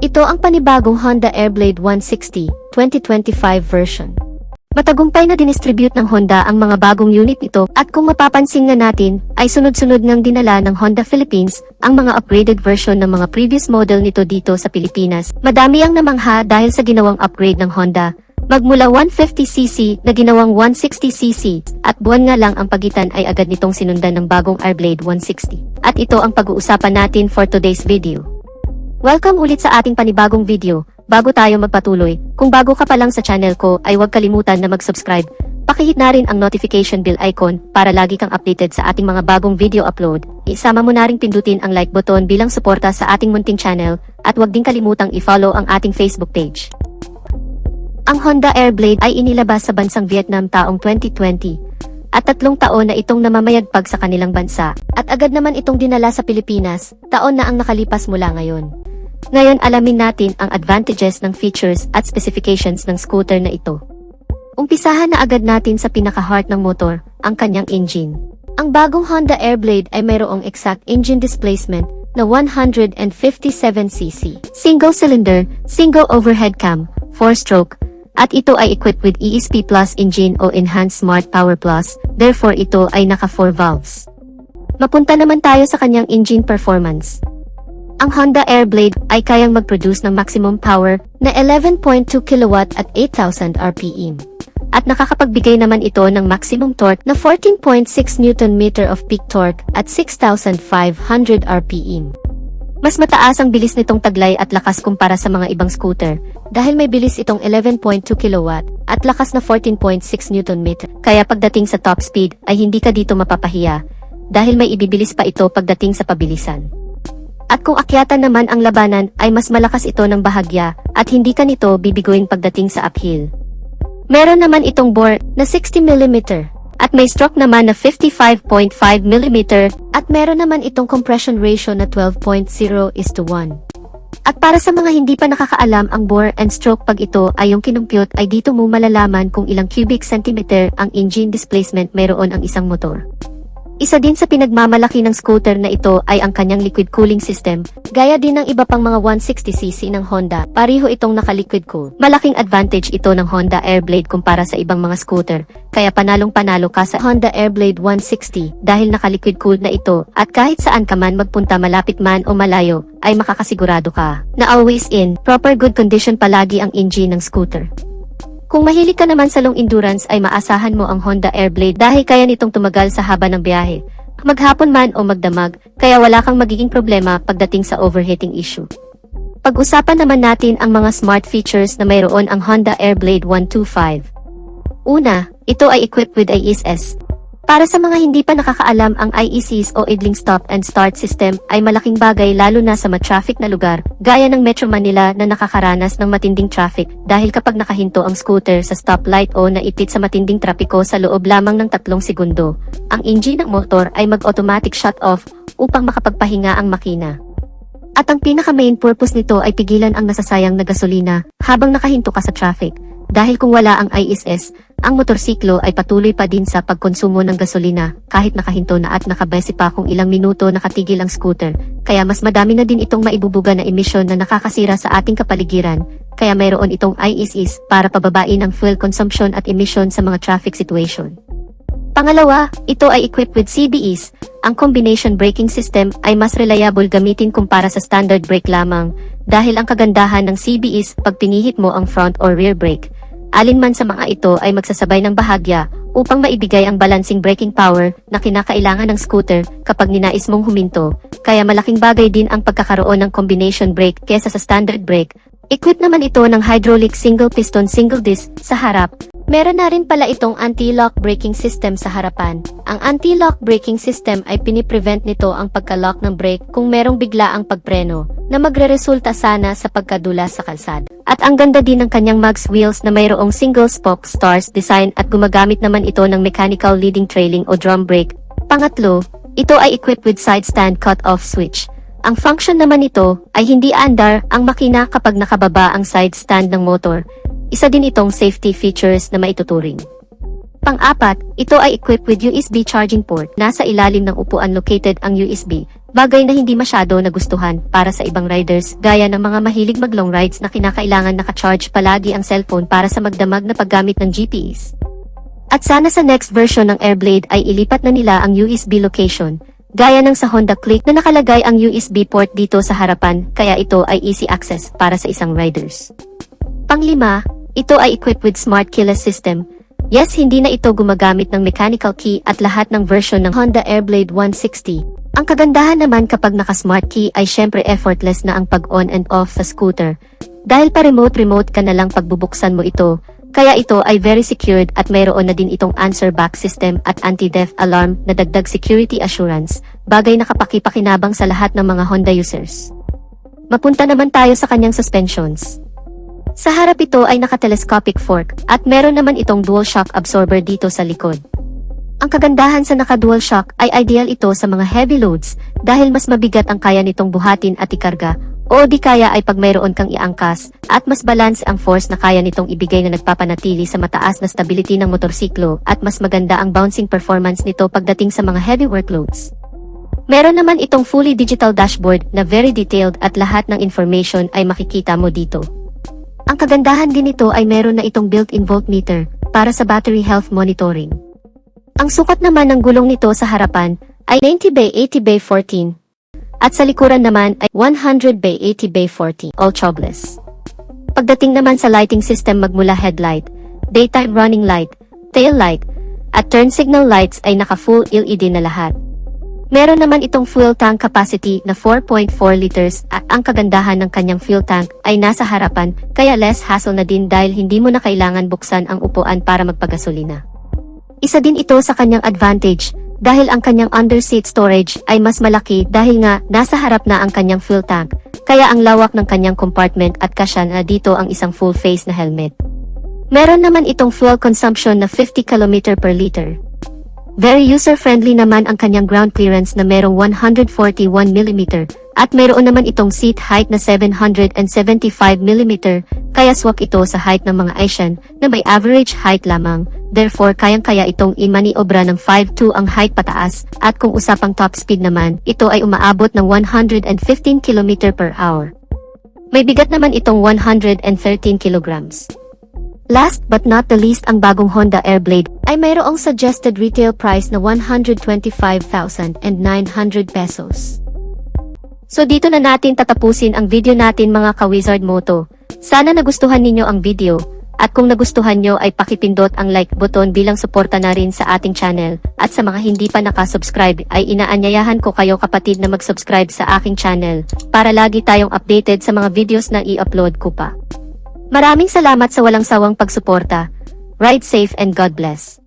Ito ang panibagong Honda Airblade 160 2025 version. Matagumpay na dinistribute ng Honda ang mga bagong unit nito at kung mapapansin nga natin ay sunod-sunod ngang dinala ng Honda Philippines ang mga upgraded version ng mga previous model nito dito sa Pilipinas. Madami ang namangha dahil sa ginawang upgrade ng Honda. Magmula 150cc na ginawang 160cc at buwan nga lang ang pagitan ay agad nitong sinundan ng bagong Airblade 160. At ito ang pag-uusapan natin for today's video. Welcome ulit sa ating panibagong video. Bago tayo magpatuloy, kung bago ka pa lang sa channel ko ay huwag kalimutan na mag-subscribe. Pakihit na rin ang notification bell icon para lagi kang updated sa ating mga bagong video upload. Isama mo na rin pindutin ang like button bilang suporta sa ating munting channel at huwag din kalimutang i-follow ang ating Facebook page. Ang Honda Airblade ay inilabas sa bansang Vietnam taong 2020 at 3 taon na itong namamayagpag sa kanilang bansa at agad naman itong dinala sa Pilipinas, taon na ang nakalipas mula ngayon. Ngayon alamin natin ang advantages ng features at specifications ng scooter na ito. Umpisahan na agad natin sa pinaka-heart ng motor, ang kanyang engine. Ang bagong Honda Airblade ay mayroong exact engine displacement na 157cc. Single cylinder, single overhead cam, 4-stroke, at ito ay equipped with ESP Plus engine o Enhanced Smart Power Plus, therefore ito ay naka 4 valves. Mapunta naman tayo sa kanyang engine performance. Ang Honda Airblade ay kayang mag-produce ng maximum power na 11.2 kW at 8,000 RPM. At nakakapagbigay naman ito ng maximum torque na 14.6 Nm of peak torque at 6,500 RPM. Mas mataas ang bilis nitong taglay at lakas kumpara sa mga ibang scooter dahil may bilis itong 11.2 kW at lakas na 14.6 Nm. Kaya pagdating sa top speed ay hindi ka dito mapapahiya dahil may ibibilis pa ito pagdating sa pabilisan. At kung akyatan naman ang labanan ay mas malakas ito ng bahagya at hindi ka nito bibiguin pagdating sa uphill. Meron naman itong bore na 60mm at may stroke naman na 55.5mm at meron naman itong compression ratio na 12.0:1. At para sa mga hindi pa nakakaalam ang bore and stroke pag ito ay yung kinumpute ay dito mo malalaman kung ilang cubic centimeter ang engine displacement mayroon ang isang motor. Isa din sa pinagmamalaki ng scooter na ito ay ang kanyang liquid cooling system, gaya din ng iba pang mga 160cc ng Honda, pareho itong naka-liquid cool. Malaking advantage ito ng Honda Airblade kumpara sa ibang mga scooter, kaya panalong-panalo ka sa Honda Airblade 160 dahil naka-liquid cool na ito at kahit saan ka man magpunta malapit man o malayo, ay makakasigurado ka na always in, proper good condition palagi ang engine ng scooter. Kung mahilig ka naman sa long endurance ay maasahan mo ang Honda Airblade dahil kaya nitong tumagal sa haba ng biyahe. Maghapon man o magdamag, kaya wala kang magiging problema pagdating sa overheating issue. Pag-usapan naman natin ang mga smart features na mayroon ang Honda Airblade 125. Una, ito ay equipped with ISS. Para sa mga hindi pa nakakaalam ang IECs o Idling Stop and Start System ay malaking bagay lalo na sa ma-traffic na lugar, gaya ng Metro Manila na nakakaranas ng matinding traffic dahil kapag nakahinto ang scooter sa stoplight o naipit sa matinding trapiko sa loob lamang ng 3 segundo, ang engine ng motor ay mag-automatic shut off upang makapagpahinga ang makina. At ang pinaka-main purpose nito ay pigilan ang nasasayang na gasolina habang nakahinto ka sa traffic. Dahil kung wala ang ISS, ang motorsiklo ay patuloy pa din sa pagkonsumo ng gasolina kahit nakahinto na at nakabase pa kung ilang minuto nakatigil ang scooter. Kaya mas madami na din itong maibubuga na emisyon na nakakasira sa ating kapaligiran. Kaya mayroon itong ISS para pababain ang fuel consumption at emission sa mga traffic situation. Pangalawa, ito ay equipped with CBS. Ang combination braking system ay mas reliable gamitin kumpara sa standard brake lamang dahil ang kagandahan ng CBS pag pinihit mo ang front or rear brake. Alinman sa mga ito ay magsasabay ng bahagya upang maibigay ang balancing braking power na kinakailangan ng scooter kapag ninais mong huminto, kaya malaking bagay din ang pagkakaroon ng combination brake kesa sa standard brake. Equipped naman ito ng hydraulic single piston single disc sa harap. Meron na rin pala itong anti-lock braking system sa harapan. Ang anti-lock braking system ay piniprevent nito ang pagka-lock ng brake kung merong biglaang pagpreno na magreresulta sana sa pagkadula sa kalsada. At ang ganda din ng kanyang mags wheels na mayroong single spoke stars design at gumagamit naman ito ng mechanical leading trailing o drum brake. Pangatlo, ito ay equipped with side stand cut-off switch. Ang function naman nito ay hindi aandar ang makina kapag nakababa ang side stand ng motor. Isa din itong safety features na maituturing. Pang-apat, ito ay equipped with USB charging port. Nasa ilalim ng upuan located ang USB, bagay na hindi masyado nagustuhan para sa ibang riders gaya ng mga mahilig mag-long rides na kinakailangan naka-charge palagi ang cellphone para sa magdamag na paggamit ng GPS. At sana sa next version ng Airblade ay ilipat na nila ang USB location, gaya ng sa Honda Click na nakalagay ang USB port dito sa harapan kaya ito ay easy access para sa isang riders. Pang-lima, ito ay equipped with smart keyless system. Yes, hindi na ito gumagamit ng mechanical key at lahat ng version ng Honda Airblade 160. Ang kagandahan naman kapag naka-smart key ay syempre effortless na ang pag-on and off sa scooter. Dahil pa remote ka na lang pagbubuksan mo ito, kaya ito ay very secured at mayroon na din itong answer back system at anti-theft alarm na dagdag security assurance, bagay na kapaki-pakinabang sa lahat ng mga Honda users. Mapunta naman tayo sa kanyang suspensions. Sa harap ito ay naka-telescopic fork at meron naman itong dual shock absorber dito sa likod. Ang kagandahan sa naka-dual shock ay ideal ito sa mga heavy loads dahil mas mabigat ang kaya nitong buhatin at ikarga o di kaya ay pag mayroon kang iangkas at mas balance ang force na kaya nitong ibigay na nagpapanatili sa mataas na stability ng motorsiklo at mas maganda ang bouncing performance nito pagdating sa mga heavy workloads. Meron naman itong fully digital dashboard na very detailed at lahat ng information ay makikita mo dito. Ang kagandahan din nito ay meron na itong built-in voltmeter para sa battery health monitoring. Ang sukat naman ng gulong nito sa harapan ay 90/80/14 at sa likuran naman ay 100/80/14 all tubeless. Pagdating naman sa lighting system magmula headlight, daytime running light, tail light, at turn signal lights ay naka-full LED na lahat. Meron naman itong fuel tank capacity na 4.4 liters at ang kagandahan ng kanyang fuel tank ay nasa harapan kaya less hassle na din dahil hindi mo na kailangan buksan ang upuan para magpagasolina. Isa din ito sa kanyang advantage dahil ang kanyang underseat storage ay mas malaki dahil nga nasa harap na ang kanyang fuel tank kaya ang lawak ng kanyang compartment at kasya na dito ang isang full face na helmet. Meron naman itong fuel consumption na 50 km per liter. Very user-friendly naman ang kanyang ground clearance na merong 141 mm at mayroon naman itong seat height na 775 mm kaya swak ito sa height ng mga Asian na may average height lamang. Therefore, kayang-kaya itong imaniobra ng 5'2" ang height pataas at kung usapang top speed naman, ito ay umaabot ng 115 km per hour. May bigat naman itong 113 kilograms. Last but not the least, ang bagong Honda Airblade ay mayroong suggested retail price na 125,900 pesos. So dito na natin tatapusin ang video natin mga ka-Wizard Moto. Sana nagustuhan ninyo ang video, at kung nagustuhan nyo ay pakipindot ang like button bilang suporta na rin sa ating channel, at sa mga hindi pa nakasubscribe ay inaanyayahan ko kayo kapatid na mag-subscribe sa aking channel, para lagi tayong updated sa mga videos na i-upload ko pa. Maraming salamat sa walang sawang pagsuporta. Ride safe and God bless.